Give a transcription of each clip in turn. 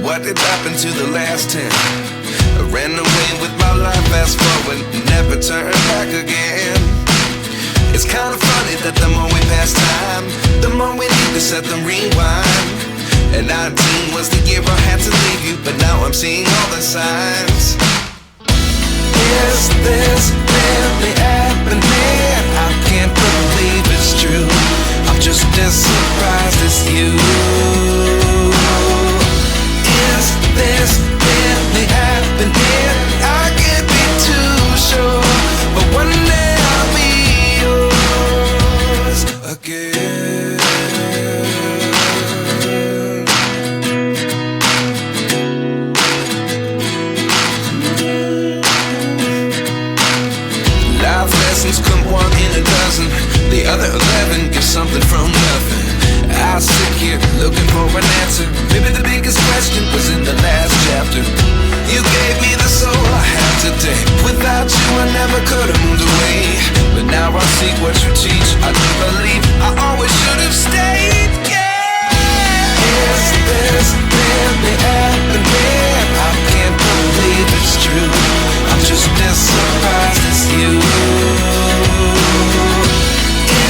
what did happen to the last 10? I ran away with my life, fast forward, never turn back again. It's kinda funny that the more we pass time, the more we need to set the rewind. And 19 was the year I had to leave you, but now I'm seeing all the signs. Is this really happening? I can't believe it's true. I'm just as surprised as you. Is this really happening? I can't be too sure, but one day I'll be yours again. Life lessons come one in a dozen. The other 11 give something from nothing. I sit here looking for an answer. Maybe the biggest question was in the last chapter. You gave me the soul I have today. Without you I never could have moved away. But now I see what you teach. I do believe I always should have stayed. Yeah. Is this really happening? I can't believe it's true. I'm just as surprised as you.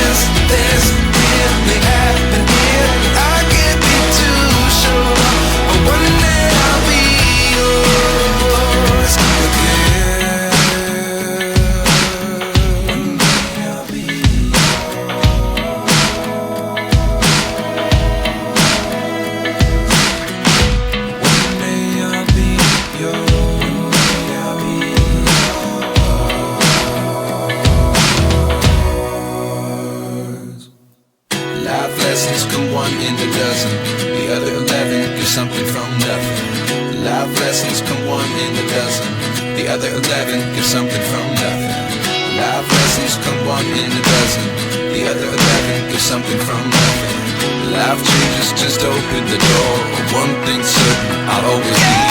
Is this really happening? I can't be too sure, but one day I'll be yours again. One day I'll be One day I'll be yours. Life lessons come one in a dozen. The other 11 give something from nothing. Life lessons come one in a dozen. The other 11 give something from nothing. Life lessons come one in a dozen. The other 11 give something from nothing. Life changes just open the door. One thing's certain, I'll always be